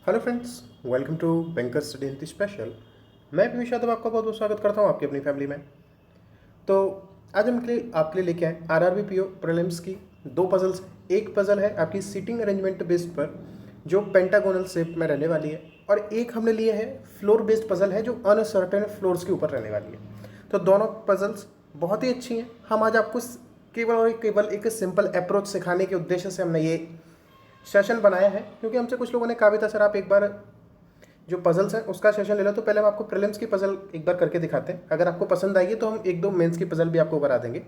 Hello friends, welcome to banker study Hindi special. मैं पीयूष यादव आपका बहुत बहुत स्वागत करता हूं आपकी अपनी फैमिली में। तो आज हम आपके लिए लेके आए आरआरबी पीओ प्रीलिम्स की दो पजल्स। एक पजल है आपकी सीटिंग अरेंजमेंट बेस्ड पर जो पेंटागोनल शेप में रहने वाली है, और एक हमने लिए है फ्लोर बेस्ड पजल है जो अनसर्टेन फ्लोर्स के ऊपर रहने वाली है। तो दोनों पजल्स बहुत ही अच्छी हैं। हम आज आपको केवल और केवल एक सिंपल अप्रोच सिखाने के उद्देश्य से हमने ये सेशन बनाया है, क्योंकि हमसे कुछ लोगों ने कहा भी था सर आप एक बार जो पजल्स हैं उसका सेशन ले लो। तो पहले हम आपको प्रीलिम्स की पजल एक बार करके दिखाते हैं, अगर आपको पसंद आएगी तो हम एक दो मेंस की पजल भी आपको करा देंगे।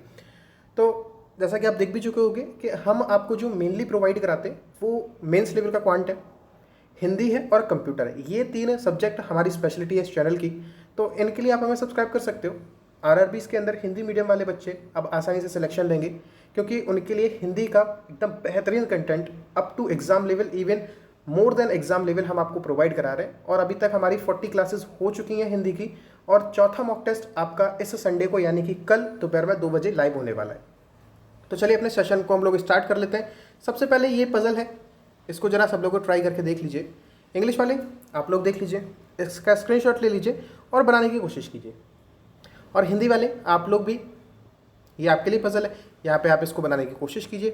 तो जैसा कि आप देख भी चुके होंगे कि हम आपको जो मेनली प्रोवाइड कराते हैं वो मेंस लेवल का क्वांट है, हिंदी है और कंप्यूटर है। ये तीन सब्जेक्ट हमारी स्पेशलिटी है इस चैनल की। तो इनके लिए आप हमें सब्सक्राइब कर सकते हो। आरआरबीज़ के अंदर हिंदी मीडियम वाले बच्चे अब आसानी से सिलेक्शन लेंगे, क्योंकि उनके लिए हिंदी का एकदम बेहतरीन content up to exam level, even more than exam level हम आपको प्रोवाइड करा रहे हैं। और अभी तक हमारी 40 क्लासेस हो चुकी हैं हिंदी की, और चौथा मॉक टेस्ट आपका इस संडे को यानी कि कल दोपहर में 2 बजे लाइव होने वाला है। तो चलिए अपने सेशन को हम लोग स्टार्ट कर लेते हैं। सबसे पहले ये पजल है, इसको ज़रा सब लोग ट्राई करके देख लीजिए। इंग्लिश वाले आप लोग देख लीजिए, इसका स्क्रीनशॉट ले लीजिए और बनाने की कोशिश कीजिए। और हिंदी वाले आप लोग भी, ये आपके लिए पजल है, यहाँ पे आप इसको बनाने की कोशिश कीजिए।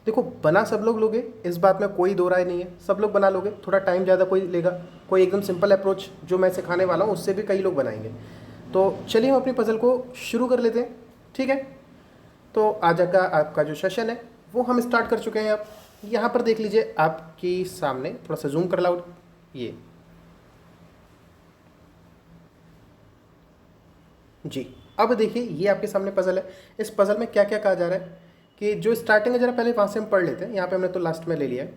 देखो बना सब लोग लोगे, इस बात में कोई दो राय नहीं है, सब लोग बना लोगे। थोड़ा टाइम ज़्यादा कोई लेगा, कोई एकदम सिंपल अप्रोच जो मैं सिखाने वाला हूँ उससे भी कई लोग बनाएंगे। तो चलिए हम अपनी पजल को शुरू कर लेते हैं, ठीक है। तो आज का आपका जो सेशन है वो हम स्टार्ट कर चुके हैं। आप यहाँ पर देख लीजिए, आपकी सामने थोड़ा सा जूम कर लाओ ये जी। अब देखिए ये आपके सामने पजल है। इस पजल में क्या क्या कहा जा रहा है कि जो स्टार्टिंग है जरा पहले वहाँ से हम पढ़ लेते हैं। यहाँ पे हमने तो लास्ट में ले लिया है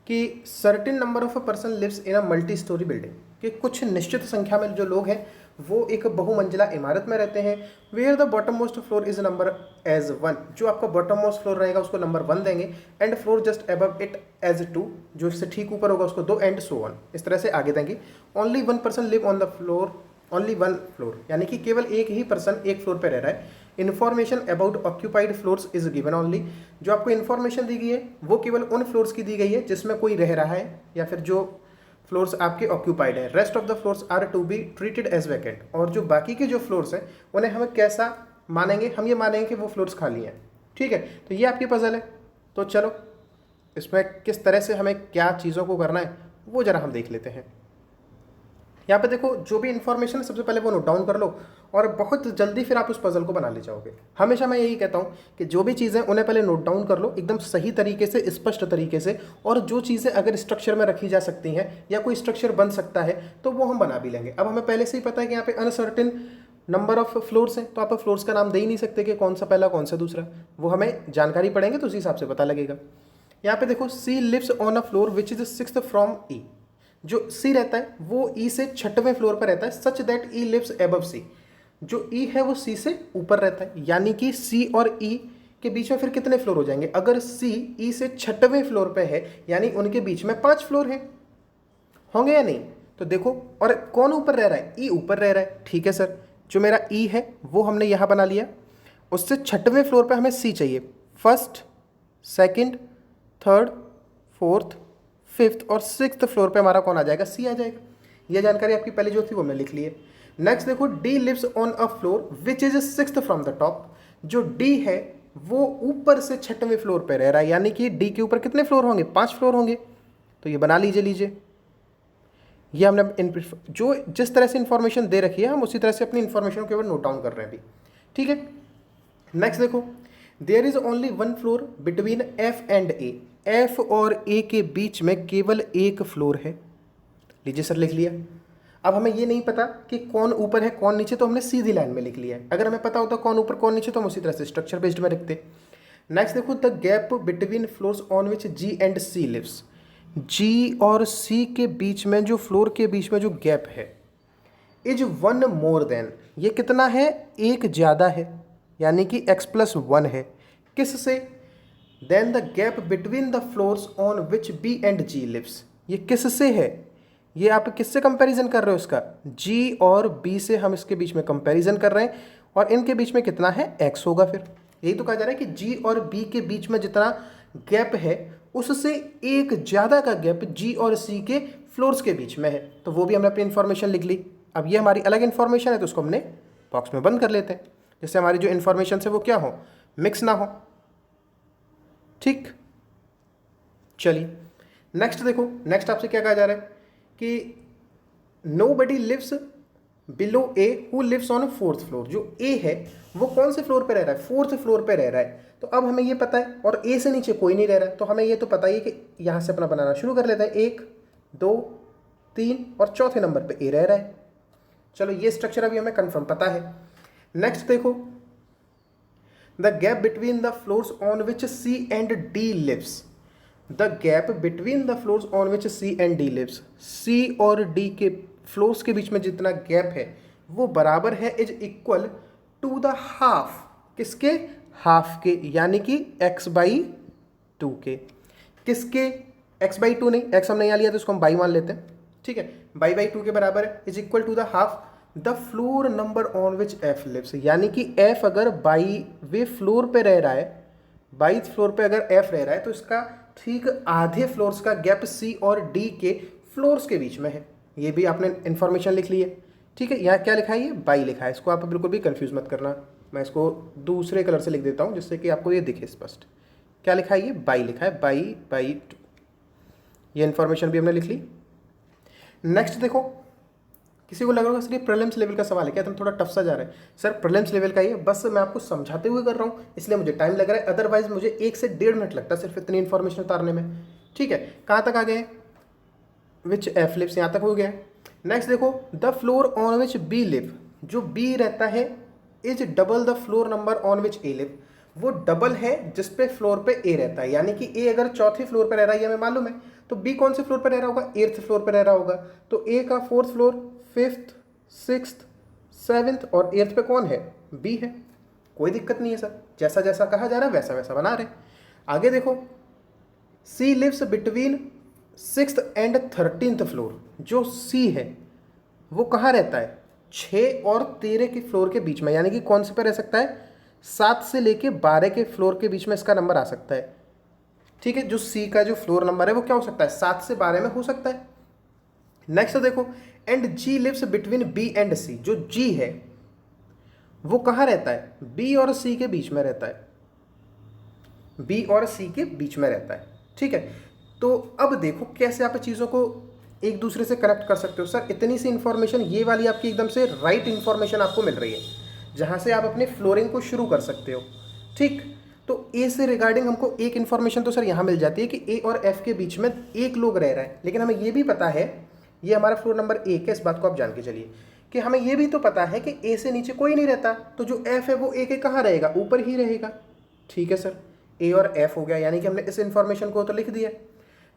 कि certain number of a person lives in a multi storey building, कि कुछ निश्चित संख्या में जो लोग हैं वो एक बहुमंजिला इमारत में रहते हैं। Where the bottom most floor is number as 1, जो आपका बॉटम मोस्ट फ्लोर रहेगा उसको नंबर 1 देंगे, and floor just above it as 2, जो इससे ठीक ऊपर होगा उसको 2, एंड सो ऑन, इस तरह से आगे देंगे। Only 1 person live on the floor, only 1 floor, यानी कि केवल एक ही पर्सन एक फ्लोर पे रह रहा है। Information about occupied floors is given only, जो आपको इन्फॉर्मेशन दी गई है वो केवल उन फ्लोर्स की दी गई है जिसमें कोई रह रहा है या फिर जो फ्लोर्स आपके ऑक्यूपाइड है। Rest of the floors are to be treated as vacant, और जो बाकी के जो फ्लोर्स हैं उन्हें हम कैसा मानेंगे, हम ये मानेंगे कि वो फ्लोर्स खाली हैं, ठीक है। तो ये आपकी पजल है। तो चलो इसमें किस तरह से हमें क्या चीज़ों को करना है वो ज़रा हम देख लेते हैं। यहाँ पे देखो जो भी इन्फॉर्मेशन है सबसे पहले वो नोट डाउन कर लो, और बहुत जल्दी फिर आप उस पजल को बना ले जाओगे। हमेशा मैं यही कहता हूँ कि जो भी चीज़ें उन्हें पहले नोट डाउन कर लो एकदम सही तरीके से, स्पष्ट तरीके से, और जो चीज़ें अगर स्ट्रक्चर में रखी जा सकती हैं या कोई स्ट्रक्चर बन सकता है तो वो हम बना भी लेंगे। अब हमें पहले से ही पता है कि यहाँ पे अनसर्टेन नंबर ऑफ फ्लोर्स हैं, तो आप फ्लोर्स का नाम दे ही नहीं सकते कि कौन सा पहला कौन सा दूसरा, वो हमें जानकारी पड़ेंगे तो उसी हिसाब से पता लगेगा। यहाँ पे देखो C lives on a floor which is 6th from E, जो सी रहता है वो ई से 6वें फ्लोर पर रहता है, such that E lives above C, जो ई है वो सी से ऊपर रहता है। यानी कि सी और ई के बीच में फिर कितने फ्लोर हो जाएंगे, अगर सी ई से 6वें फ्लोर पे है यानी उनके बीच में 5 फ्लोर हैं, होंगे या नहीं। तो देखो, और कौन ऊपर रह रहा है, ई ऊपर रह रहा है, ठीक है सर। जो मेरा ई है वो हमने यहाँ बना लिया, उससे 6वें फ्लोर पे हमें सी चाहिए। First, second, third, fourth, 5th और 6th फ्लोर पे हमारा कौन आ जाएगा, सी आ जाएगा। यह जानकारी आपकी पहले जो थी वो हमने लिख ली है। नेक्स्ट देखो, D lives on a floor which is 6th from the top, जो डी है वो ऊपर से 6वें फ्लोर पे रह रहा है, यानी कि डी के ऊपर कितने फ्लोर होंगे, 5 फ्लोर होंगे। तो ये बना लीजिए। ये हमने जो जिस तरह से इंफॉर्मेशन दे रखी है हम उसी तरह से अपनी इंफॉर्मेशन को केवल नोट डाउन कर रहे हैं अभी, ठीक है। नेक्स्ट देखो, there is only 1 floor between F and A, F और ए के बीच में केवल एक फ्लोर है। लीजिए सर, लिख लिया। अब हमें ये नहीं पता कि कौन ऊपर है कौन नीचे, तो हमने सीधी लाइन में लिख लिया है। अगर हमें पता होता कौन ऊपर कौन नीचे तो हम उसी तरह से स्ट्रक्चर बेस्ड में रखते। नेक्स्ट देखो, the gap between floors on which G and C lives, G और सी के बीच में जो फ्लोर के बीच में जो गैप है इज 1 मोर देन, ये कितना है, एक ज़्यादा है, यानी कि x+1 है। किससे, then the gap between the floors on which B and G lives, ये किससे है, ये आप किससे कंपैरिजन कर रहे हो, इसका जी और बी से हम इसके बीच में कंपैरिजन कर रहे हैं, और इनके बीच में कितना है, x होगा। फिर यही तो कहा जा रहा है कि जी और बी के बीच में जितना गैप है उससे एक ज़्यादा का गैप जी और सी के फ्लोर्स के बीच में है, तो वो भी हमने अपनी इन्फॉर्मेशन लिख ली। अब ये हमारी अलग इन्फॉर्मेशन है तो उसको हमने बॉक्स में बंद कर लेते हैं, जिससे हमारी जो इन्फॉर्मेशन है वो क्या हो, मिक्स ना हो। ठीक, चलिए नेक्स्ट देखो, नेक्स्ट आपसे क्या कहा जा रहा है कि nobody lives below A who lives on fourth floor. जो ए है वो कौन से फ्लोर पे रह रहा है, फोर्थ फ्लोर पे रह रहा है। तो अब हमें ये पता है, और ए से नीचे कोई नहीं रह रहा है, तो हमें ये तो पता ही है कि यहाँ से अपना बनाना शुरू कर लेते हैं। 1 2 3 और चौथे नंबर पे ए रह रहा है। चलो ये स्ट्रक्चर अभी हमें कंफर्म पता है। नेक्स्ट देखो, the gap between the floors on which C and D lives. The gap between the floors on which C and D lives, C और डी के फ्लोर्स के बीच में जितना गैप है वो बराबर है, is equal to the half, किसके, हाफ के, यानी कि x/2 के। किसके, x/2 नहीं, x हमने यहाँ लिया तो इसको हम बाई मान लेते हैं, ठीक है, बाई/2 के बराबर है, is equal to the half the floor number on which f lives. यानी कि f अगर 22वें फ्लोर पे रह रहा है, 22 फ्लोर पे अगर f रह रहा है तो इसका ठीक आधे फ्लोर्स का गैप c और d के फ्लोर्स के बीच में है। ये भी आपने इन्फॉर्मेशन लिख ली है, ठीक है। यहाँ क्या लिखा है, ये बाई लिखा है, इसको आप बिल्कुल भी कंफ्यूज मत करना। मैं इसको दूसरे कलर से लिख देता हूँ जिससे कि आपको ये दिखे स्पष्ट। क्या लिखा है, ये बाई लिखा है, बाई/2। ये इन्फॉर्मेशन भी हमने लिख ली। नेक्स्ट देखो, किसी को लग रहा होगा सर ये प्रीलिम्स लेवल का सवाल है क्या, तुम थोड़ा टफ सा जा रहा है। सर प्रीलिम्स लेवल का ही है, बस मैं आपको समझाते हुए कर रहा हूँ इसलिए मुझे टाइम लग रहा है, अदरवाइज मुझे 1 से 1.5 मिनट लगता है सिर्फ इतनी इन्फॉर्मेशन उतारने में, ठीक है। कहाँ तक आ गए, विच एफ लिव्स, यहाँ तक हो गया। नेक्स्ट देखो, the floor on which B live, जो बी रहता है is double the floor number on which A live. वो डबल है जिस पे फ्लोर पे ए रहता है, यानी कि ए अगर चौथे फ्लोर पे रह रहा है, ये हमें मालूम है, तो बी कौन से फ्लोर पे रह रहा होगा, 8th फ्लोर पे रह रहा होगा। तो ए का 4th floor, 5th 6th 7th और 8th पे कौन है, बी है। कोई दिक्कत नहीं है सर, जैसा जैसा कहा जा रहा है वैसा वैसा बना रहे। आगे देखो, C lives between 6th and 13th floor. जो सी है वो कहाँ रहता है, 6 और 13 के फ्लोर के बीच में, यानी कि कौन से पे रह सकता है, 7 से लेके 12 के फ्लोर के बीच में इसका नंबर आ सकता है, ठीक है। जो सी का जो फ्लोर नंबर है वो क्या हो सकता है, 7 से 12 में हो सकता है। नेक्स्ट देखो, and G lives between B and C. जो जी है वो कहाँ रहता है, बी और सी के बीच में रहता है, बी और सी के बीच में रहता है, ठीक है। तो अब देखो कैसे आप चीज़ों को एक दूसरे से कनेक्ट कर सकते हो। सर इतनी सी इन्फॉर्मेशन, ये वाली आपकी एकदम से राइट इन्फॉर्मेशन आपको मिल रही है, जहाँ से आप अपने फ्लोरिंग को शुरू कर सकते हो, ठीक। तो ए से रिगार्डिंग हमको एक इन्फॉर्मेशन तो सर यहाँ मिल जाती है कि ए और एफ के बीच में एक लोग रह रहा है, लेकिन हमें ये भी पता है ये हमारा फ्लोर नंबर 1 है, इस बात को आप जान के चलिए कि हमें ये भी तो पता है कि ए से नीचे कोई नहीं रहता, तो जो एफ है वो ए के कहाँ रहेगा, ऊपर ही रहेगा, ठीक है सर। ए और एफ हो गया, यानी कि हमने इस इन्फॉर्मेशन को तो लिख दिया।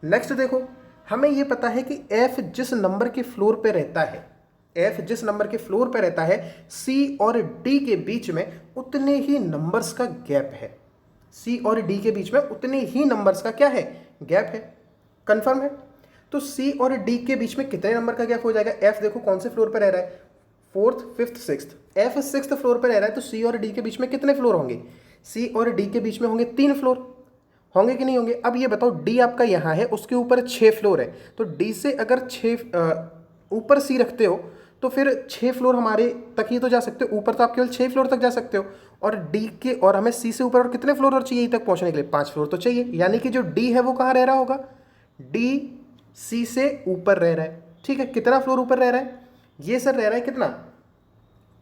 नेक्स्ट देखो, हमें ये पता है कि एफ जिस नंबर के फ्लोर पे रहता है, एफ जिस नंबर के फ्लोर पे रहता है, सी और डी के बीच में उतने ही नंबर्स का गैप है, सी और डी के बीच में उतने ही नंबर्स का क्या है, गैप है। कंफर्म है। तो सी और डी के बीच में कितने नंबर का गैप हो जाएगा, एफ देखो कौन से फ्लोर पे रह रहा है, 4th 5th 6th, F 6th floor पे रह रहा है, तो सी और डी के बीच में कितने फ्लोर होंगे, सी और डी के बीच में होंगे 3 फ्लोर, होंगे कि नहीं होंगे। अब ये बताओ, डी आपका यहाँ है, उसके ऊपर 6 फ्लोर है, तो डी से अगर 6 ऊपर सी रखते हो तो फिर 6 फ्लोर हमारे तक ही तो जा सकते हो, ऊपर तो आप केवल 6 फ्लोर तक जा सकते हो, और डी के, और हमें सी से ऊपर और कितने फ्लोर और चाहिए तक पहुँचने के लिए, 5 फ्लोर तो चाहिए, यानी कि जो डी है वो कहाँ रह रहा होगा, डी सी से ऊपर रह रहा है, ठीक है। कितना फ्लोर ऊपर रह रहा है, ये सर रह रहा है कितना,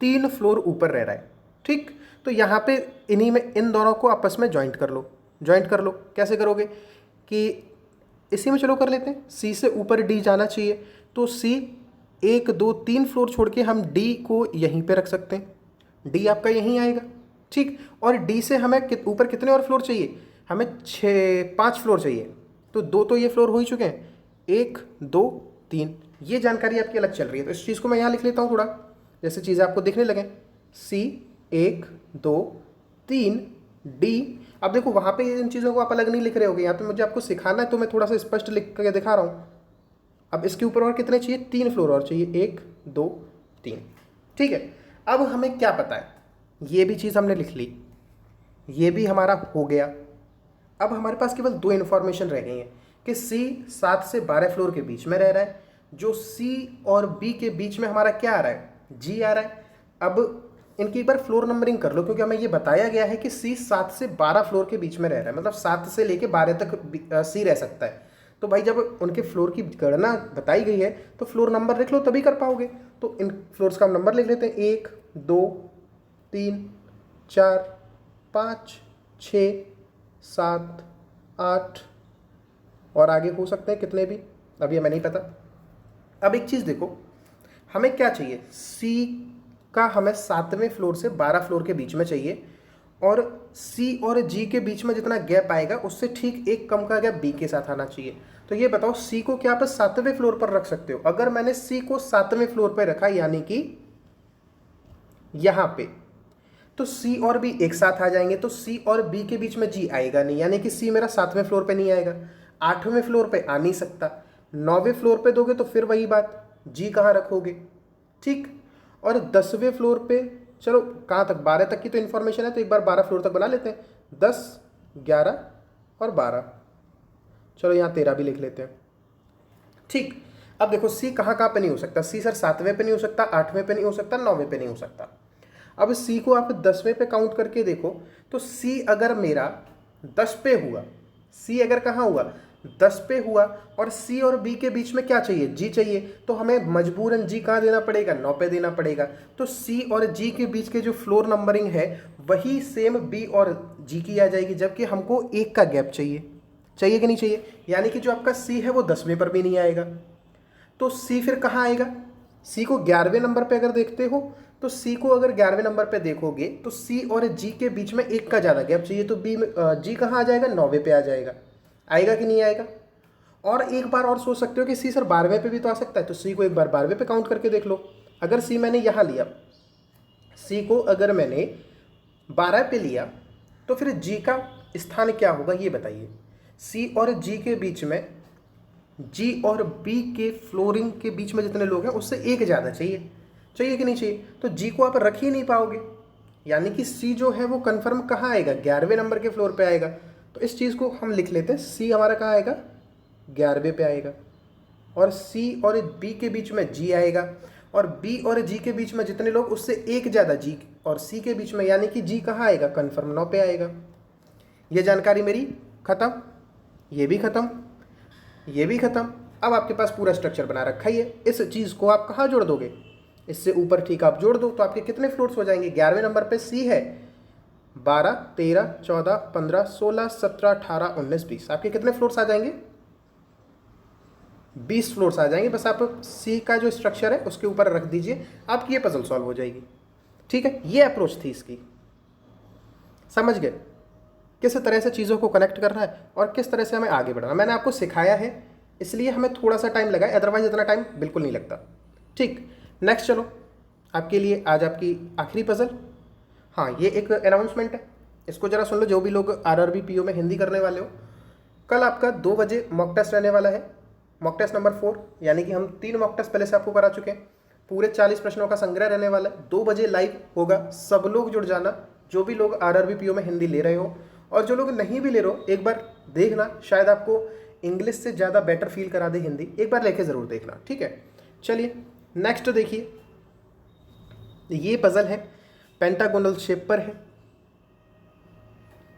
3 फ्लोर ऊपर रह रहा है, ठीक। तो यहाँ पे इन्हीं में इन दोनों को आपस में ज्वाइंट कर लो, ज्वाइंट कर लो। कैसे करोगे कि इसी में चलो कर लेते हैं, सी से ऊपर डी जाना चाहिए, तो सी 1 2 3 फ्लोर छोड़ के हम डी को यहीं पे रख सकते हैं, डी आपका यहीं आएगा, ठीक। और डी से हमें ऊपर कितने और फ्लोर चाहिए, हमें 5 फ्लोर चाहिए, तो 2 तो ये फ्लोर हो ही चुके हैं, 1 2 3। ये जानकारी आपकी अलग चल रही है, तो इस चीज़ को मैं यहाँ लिख लेता हूँ थोड़ा, जैसे चीज़ें आपको दिखने लगें। सी 1 2 3 डी। अब देखो वहाँ पे इन चीज़ों को आप अलग नहीं लिख रहे होगे, यहाँ पे मुझे आपको सिखाना है तो मैं थोड़ा सा स्पष्ट लिख करके दिखा रहा हूँ। अब इसके ऊपर और कितने चाहिए, 3 फ्लोर और चाहिए, 1 2 3, ठीक है। अब हमें क्या पता है, ये भी चीज़ हमने लिख ली, ये भी हमारा हो गया। अब हमारे पास केवल दो इन्फॉर्मेशन रह गई हैं कि सी 7 से 12 फ्लोर के बीच में रह रहा है, जो सी और बी के बीच में हमारा क्या आ रहा है, जी आ रहा है। अब इनकी एक बार फ्लोर नंबरिंग कर लो, क्योंकि हमें ये बताया गया है कि सी 7 से 12 फ्लोर के बीच में रह रहा है, मतलब 7 से लेके 12 तक सी रह सकता है। तो भाई जब उनके फ्लोर की गणना बताई गई है तो फ्लोर नंबर लिख लो तभी कर पाओगे। तो इन फ्लोर्स का हम नंबर लिख लेते हैं, 1 2 3 4 5 6 7 8 और आगे हो सकते हैं कितने भी, अभी हमें नहीं पता। अब एक चीज़ देखो, हमें क्या चाहिए, सी का हमें 7वें फ्लोर से 12 फ्लोर के बीच में चाहिए, और सी और जी के बीच में जितना गैप आएगा उससे ठीक एक कम का गैप बी के साथ आना चाहिए। तो ये बताओ सी को क्या आप 7वें फ्लोर पर रख सकते हो? अगर मैंने सी को 7वें फ्लोर पर रखा यानी कि यहाँ पे, तो सी और बी एक साथ आ जाएंगे, तो सी और बी के बीच में जी आएगा नहीं, यानी कि सी मेरा 7वें फ्लोर पे नहीं आएगा, 8वें फ्लोर पे आ नहीं सकता, 9वें फ्लोर पे दोगे तो फिर वही बात, जी कहाँ रखोगे, ठीक। और 10वें फ्लोर पे, चलो कहाँ तक, 12 तक की तो इन्फॉर्मेशन है, तो एक बार 12 फ्लोर तक बना लेते हैं, 10 11 और 12, चलो यहाँ 13 भी लिख लेते हैं, ठीक। अब देखो सी कहाँ कहाँ पे नहीं हो सकता, सी सर 7वें पे नहीं हो सकता, 8वें पे नहीं हो सकता, 9वें पे नहीं हो सकता। अब सी को आप 10वें पे काउंट करके देखो, तो सी अगर मेरा 10 पे हुआ, सी अगर कहाँ हुआ 10 पे हुआ, और सी और बी के बीच में क्या चाहिए, जी चाहिए, तो हमें मजबूरन जी कहाँ देना पड़ेगा, 9 पे देना पड़ेगा। तो सी और जी के बीच के जो फ्लोर नंबरिंग है वही सेम बी और जी की आ जाएगी, जबकि हमको एक का गैप चाहिए, चाहिए कि नहीं चाहिए, यानी कि जो आपका सी है वो 10वें पर भी नहीं आएगा, तो सी फिर कहाँ आएगा, सी को 11वें नंबर पे अगर देखते हो, तो सी को अगर 11वें नंबर पे देखोगे तो सी और जी के बीच में एक का ज़्यादा गैप चाहिए, तो बी में जी कहाँ आ जाएगा, 9वें पे आ जाएगा, आएगा कि नहीं आएगा। और एक बार और सोच सकते हो कि सी सर 12वें पे भी तो आ सकता है, तो सी को एक बार 12वें पे काउंट करके देख लो। अगर सी मैंने यहाँ लिया, सी को अगर मैंने 12 पे लिया, तो फिर जी का स्थान क्या होगा ये बताइए। सी और जी के बीच में, जी और बी के फ्लोरिंग के बीच में जितने लोग हैं उससे एक ज़्यादा चाहिए, चाहिए कि नहीं चाहिए, तो जी को आप रख ही नहीं पाओगे, यानी कि सी जो है वो कन्फर्म कहाँ आएगा, 11वें नंबर के फ्लोर पे आएगा। तो इस चीज़ को हम लिख लेते हैं, सी हमारा कहाँ आएगा, 11वें पे आएगा, और सी और बी के बीच में जी आएगा, और बी और जी के बीच में जितने लोग उससे एक ज़्यादा जी और सी के बीच में, यानी कि जी कहाँ आएगा, कन्फर्म 9 पे आएगा। ये जानकारी मेरी ख़त्म, ये भी ख़त्म, ये भी ख़त्म। अब आपके पास पूरा स्ट्रक्चर बना रखा ही है, इस चीज़ को आप कहाँ जोड़ दोगे, इससे ऊपर ठीक आप जोड़ दो, तो आपके कितने फ्लोर्स हो जाएंगे, 11वें नंबर पे सी है, 12 13 14 15 16 17 18 19 20, आपके कितने फ्लोर्स आ जाएंगे, 20 फ्लोर्स आ जाएंगे। बस आप सी का जो स्ट्रक्चर है उसके ऊपर रख दीजिए, आपकी ये पजल सॉल्व हो जाएगी, ठीक है। ये अप्रोच थी इसकी, समझ गए किस तरह से चीज़ों को कनेक्ट करना है और किस तरह से हमें आगे बढ़ना। मैंने आपको सिखाया है इसलिए हमें थोड़ा सा टाइम लगा, अदरवाइज इतना टाइम बिल्कुल नहीं लगता, ठीक। नेक्स्ट चलो, आपके लिए आज आपकी आखिरी पजल, हाँ ये एक अनाउंसमेंट है, इसको ज़रा सुन लो, जो भी लोग आरआरबी पीओ में हिंदी करने वाले हो, कल आपका 2 बजे मॉक टेस्ट रहने वाला है, मॉक टेस्ट नंबर 4, यानी कि हम 3 मॉक टेस्ट पहले से आपको करा चुके हैं, पूरे 40 प्रश्नों का संग्रह रहने वाला है, 2 बजे लाइव होगा, सब लोग जुड़ जाना, जो भी लोग आरआरबी पीओ में हिंदी ले रहे हो, और जो लोग नहीं भी ले रहे हो एक बार देखना, शायद आपको इंग्लिश से ज़्यादा बेटर फील करा दे हिंदी, एक बार लेके ज़रूर देखना, ठीक है। चलिए नेक्स्ट देखिए, ये पजल है पेंटागोनल शेप पर है,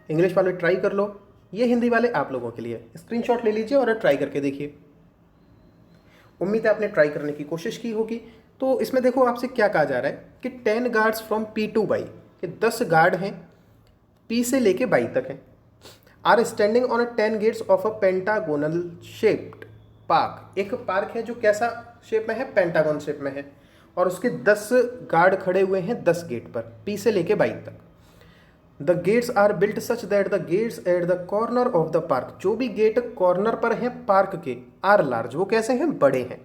इंग्लिश वाले ट्राई कर लो, ये हिंदी वाले आप लोगों के लिए, स्क्रीनशॉट ले लीजिए और ट्राई करके देखिए, उम्मीद है आपने ट्राई करने की कोशिश की होगी। तो इसमें देखो आपसे क्या कहा जा रहा है कि 10 guards from P two by, कि 10 गार्ड हैं पी से लेके बाई तक हैं, are standing on 10 gates of a pentagonal shaped park, एक पार्क है जो कैसा शेप में है, पेंटागोन शेप में है, और उसके 10 गार्ड खड़े हुए हैं 10 गेट पर, पी से लेके बाई तक। The gates are built such that the gates at the corner of the park, जो भी गेट कॉर्नर पर हैं पार्क के, आर लार्ज, वो कैसे हैं, बड़े हैं,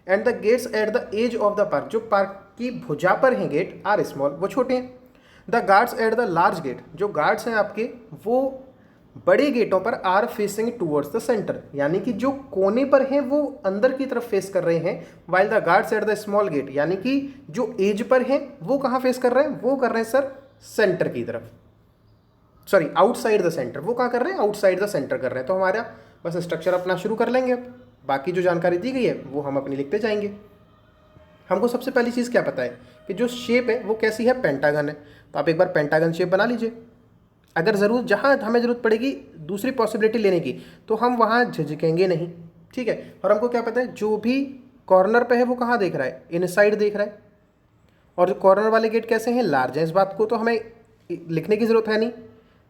and the gates at the edge of the park, जो पार्क की भुजा पर हैं गेट, आर स्मॉल, वो छोटे हैं। The guards at the large gate, जो गार्ड्स हैं आपके वो बड़े गेटों पर, are facing towards the centre, यानी कि जो कोने पर हैं वो अंदर की तरफ फेस कर रहे हैं, while the guards at the small gate, यानी कि जो एज पर हैं वो कहाँ फेस कर रहे हैं, वो कर रहे हैं सर सेंटर की तरफ, सॉरी आउटसाइड द सेंटर, वो कहाँ कर रहे हैं, आउटसाइड द सेंटर कर रहे हैं। तो हमारा बस स्ट्रक्चर अपना शुरू कर लेंगे। अब बाकी जो जानकारी दी गई है वो हम अपनी लिखते जाएंगे। हमको सबसे पहली चीज़ क्या पता है कि जो शेप है वो कैसी है, पेंटागन है। तो आप एक बार पेंटागन शेप बना लीजिए। अगर ज़रूर जहाँ हमें ज़रूरत पड़ेगी दूसरी पॉसिबिलिटी लेने की तो हम वहाँ झिझकेंगे नहीं, ठीक है। और हमको क्या पता है जो भी कॉर्नर पे है वो कहाँ देख रहा है, इनसाइड देख रहा है। और जो कॉर्नर वाले गेट कैसे हैं, लार्ज हैं। इस बात को तो हमें लिखने की ज़रूरत है नहीं,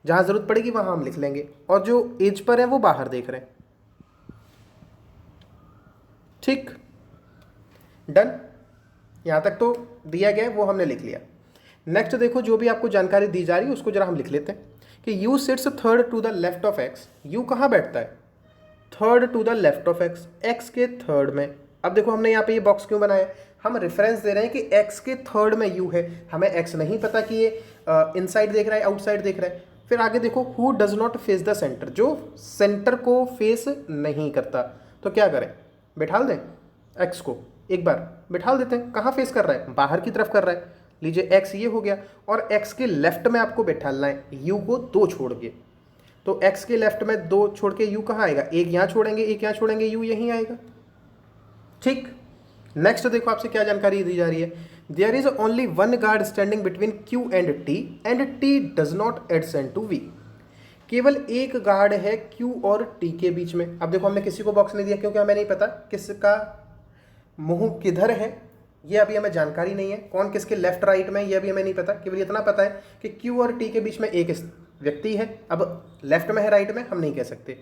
जहाँ ज़रूरत पड़ेगी वहाँ हम लिख लेंगे। और जो एज पर है वो बाहर देख रहे हैं, ठीक, डन। यहाँ तक तो दिया गया है, वो हमने लिख लिया। नेक्स्ट देखो, जो भी आपको जानकारी दी जा रही है उसको जरा हम लिख लेते हैं कि U sits third to the left of X. U कहाँ बैठता है, third to the left of X, X के थर्ड में। अब देखो हमने यहाँ पे ये बॉक्स क्यों बनाया, हम रेफरेंस दे रहे हैं कि एक्स के थर्ड में यू है। हमें एक्स नहीं पता कि ये इनसाइड देख रहा है आउटसाइड देख रहा है। फिर आगे देखो, who does not face the centre, जो सेंटर को फेस नहीं करता। तो क्या करें, बिठाल दें एक्स को, एक बार बिठाल देते हैं। कहाँ फेस कर रहा है, बाहर की तरफ कर रहा है। लीजिए एक्स ये हो गया, और एक्स के लेफ्ट में आपको बिठालना है यू को दो छोड़ के। तो एक्स के लेफ्ट में दो छोड़ के यू कहाँ आएगा, एक यहाँ छोड़ेंगे एक यहाँ छोड़ेंगे, यू यहीं आएगा, ठीक। नेक्स्ट देखो आपसे क्या जानकारी दी जा रही है, there is only one guard standing between Q and T does not ascend to V. केवल एक गार्ड है क्यू और टी के बीच में। अब देखो हमने किसी को बॉक्स नहीं दिया क्योंकि हमें नहीं पता किसका मुंह किधर है, ये अभी हमें जानकारी नहीं है। कौन किसके लेफ्ट राइट में ये अभी हमें नहीं पता, केवल इतना पता है कि क्यू और टी के बीच में एक व्यक्ति है। अब लेफ्ट में है राइट में हम नहीं कह सकते।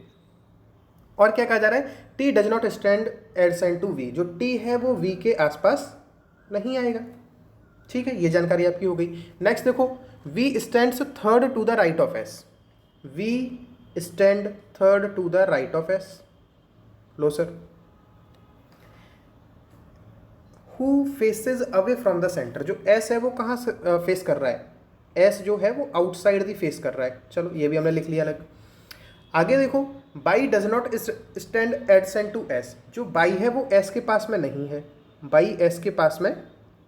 और क्या कहा जा रहा है, T does not stand adjacent to V, जो टी है वो वी के आसपास नहीं आएगा, ठीक है। ये जानकारी आपकी हो गई। नेक्स्ट देखो, V stands third to the right of S, V stand third to the right of S. लो sir, who faces away from the centre, जो एस है वो कहाँ फेस कर रहा है, एस जो है वो आउटसाइड दी फेस कर रहा है। चलो ये भी हमने लिख लिया अलग। आगे देखो, Y does not stand adjacent to S, जो बाई है वो एस के पास में नहीं है, बाई एस के पास में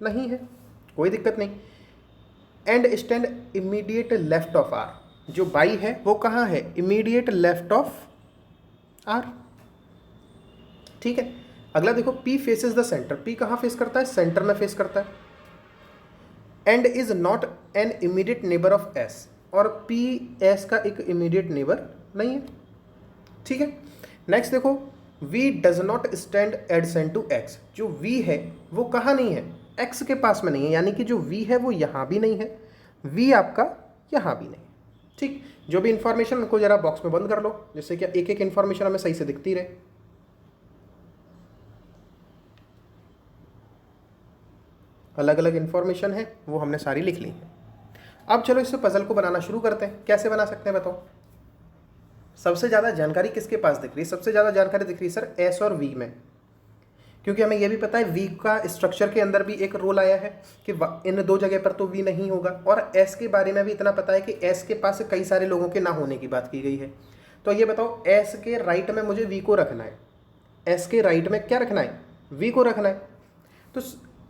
नहीं है, कोई दिक्कत नहीं। And stand immediate left of R, जो बाई है वो कहाँ है, इमीडिएट लेफ्ट ऑफ आर, ठीक है। अगला देखो, P faces the centre, P कहाँ फेस करता है, सेंटर में फेस करता है। And is not an immediate neighbour of S, और P S का एक इमीडिएट नेबर नहीं है, ठीक है। नेक्स्ट देखो, V does not stand adjacent to X, जो V है वो कहाँ नहीं है, X के पास में नहीं है, यानी कि जो V है वो यहाँ भी नहीं है, V आपका यहाँ भी नहीं, ठीक। जो भी इंफॉर्मेशन उनको जरा बॉक्स में बंद कर लो, जिससे कि एक एक इन्फॉर्मेशन हमें सही से दिखती रहे। अलग अलग इन्फॉर्मेशन है वो हमने सारी लिख ली है। अब चलो इस पजल को बनाना शुरू करते हैं। कैसे बना सकते हैं बताओ। सबसे ज़्यादा जानकारी किसके पास दिख रही है, सबसे ज़्यादा जानकारी दिख रही है सर एस और वी में, क्योंकि हमें यह भी पता है वी का स्ट्रक्चर के अंदर भी एक रोल आया है कि इन दो जगह पर तो वी नहीं होगा। और एस के बारे में भी इतना पता है कि एस के पास कई सारे लोगों के ना होने की बात की गई है। तो ये बताओ, एस के राइट में मुझे वी को रखना है, एस के राइट में क्या रखना है, वी को रखना है। तो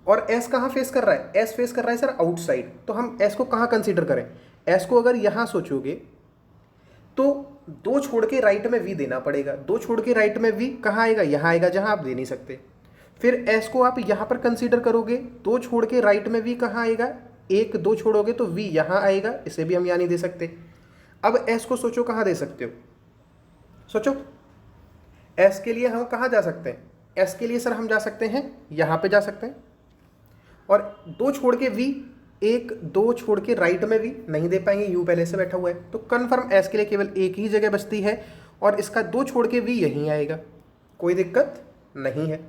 और S कहाँ फेस कर रहा है, S फेस कर रहा है सर आउटसाइड। तो हम S को कहाँ कंसीडर करें, S को अगर यहाँ सोचोगे तो दो छोड़ के राइट में V देना पड़ेगा, दो छोड़ के राइट में V कहाँ आएगा, यहाँ आएगा जहाँ आप दे नहीं सकते। फिर S को आप यहाँ पर कंसीडर करोगे, दो छोड़ के राइट में V कहाँ आएगा, एक दो छोड़ोगे तो V यहाँ आएगा, इसे भी हम यहाँ नहीं दे सकते। अब S को सोचो कहाँ दे सकते हो, सोचो S के लिए हम कहाँ जा सकते हैं, S के लिए सर हम जा सकते हैं यहाँ पे जा सकते हैं। और दो छोड़ के V, एक दो छोड़ के राइट में भी नहीं दे पाएंगे, U पहले से बैठा हुआ है। तो कन्फर्म S के लिए केवल एक ही जगह बचती है और इसका दो छोड़ के V यहीं आएगा, कोई दिक्कत नहीं है।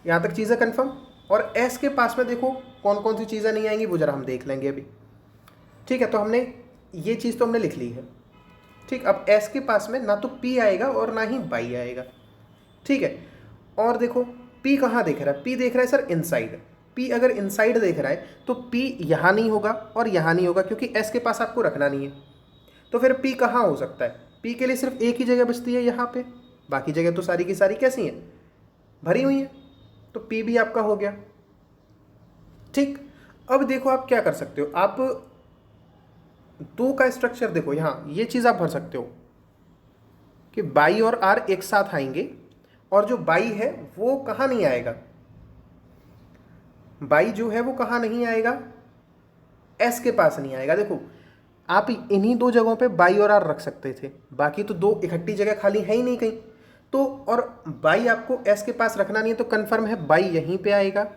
यहाँ तक चीज़ें कन्फर्म। और S के पास में देखो कौन कौन सी चीज़ें नहीं आएंगी वो जरा हम देख लेंगे अभी, ठीक है। तो हमने ये चीज़ तो हमने लिख ली है, ठीक। अब S के पास में ना तो P आएगा और ना ही बाई आएगा, ठीक है। और देखो P कहाँ देख रहा है, P देख रहा है सर इनसाइड। P अगर इनसाइड देख रहा है तो P यहाँ नहीं होगा और यहाँ नहीं होगा, क्योंकि S के पास आपको रखना नहीं है। तो फिर P कहाँ हो सकता है, P के लिए सिर्फ एक ही जगह बचती है यहाँ पे, बाकी जगह तो सारी की सारी कैसी हैं, भरी हुई हैं। तो P भी आपका हो गया, ठीक। अब देखो आप क्या कर सकते हो, आप 2 का स्ट्रक्चर देखो यहाँ, ये चीज़ आप भर सकते हो कि बाई और आर एक साथ आएंगे, और जो बाई है वो कहाँ नहीं आएगा, बाई जो है वो कहाँ नहीं आएगा, एस के पास नहीं आएगा। देखो आप इन्हीं 2 जगहों पे बाई और आर रख सकते थे, बाकी तो 2 इकट्ठी जगह खाली है ही नहीं कहीं। तो और बाई आपको एस के पास रखना नहीं है, तो कन्फर्म है बाई यहीं पे आएगा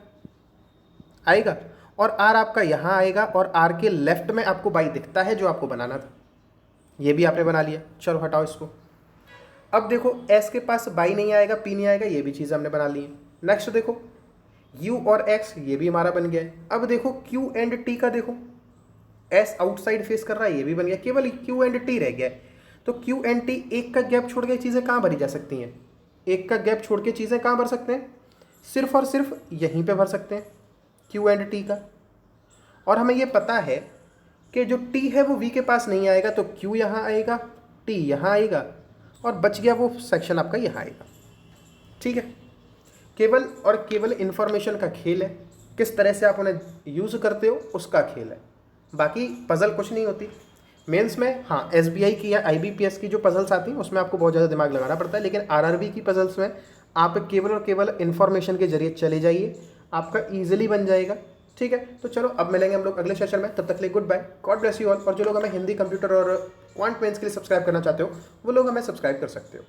आएगा, और आर आपका यहाँ आएगा, और आर के लेफ्ट में आपको बाई दिखता है जो आपको बनाना था, ये भी आपने बना लिया। चलो हटाओ इसको। अब देखो एस के पास बाई नहीं आएगा, पी नहीं आएगा, ये भी चीज़ हमने बना ली है। नेक्स्ट देखो यू और एक्स, ये भी हमारा बन गया है। अब देखो क्यू एंड टी का देखो, एस आउटसाइड फेस कर रहा है, ये भी बन गया, केवल क्यू एंड टी रह गया है। तो क्यू एंड टी, एक का गैप छोड़ के चीज़ें कहाँ भरी जा सकती हैं, एक का गैप छोड़ के चीज़ें कहाँ भर सकते हैं, सिर्फ और सिर्फ यहीं पे भर सकते हैं, क्यू एंड टी का। और हमें ये पता है कि जो टी है वो वी के पास नहीं आएगा, तो क्यू यहाँ आएगा, टी यहाँ आएगा, और बच गया वो सेक्शन आपका यहाँ आएगा। ठीक है, केवल और केवल इन्फॉर्मेशन का खेल है, किस तरह से आप उन्हें यूज़ करते हो उसका खेल है, बाकी पज़ल कुछ नहीं होती। मेंस में हाँ एसबीआई की या आईबीपीएस की जो पज़ल्स आती हैं उसमें आपको बहुत ज़्यादा दिमाग लगाना पड़ता है, लेकिन आरआरबी की पज़ल्स में आप केवल और केवल इन्फॉर्मेशन के जरिए चले जाइए, आपका ईजिली बन जाएगा। ठीक है, तो चलो अब मिलेंगे हम लोग अगले सेशन में, तब तक के लिए goodbye, God bless you all. और जो लोग हमें हिंदी, कंप्यूटर और क्वांट मेंस के लिए सब्सक्राइब करना चाहते हो वो लोग हमें सब्सक्राइब कर सकते हो।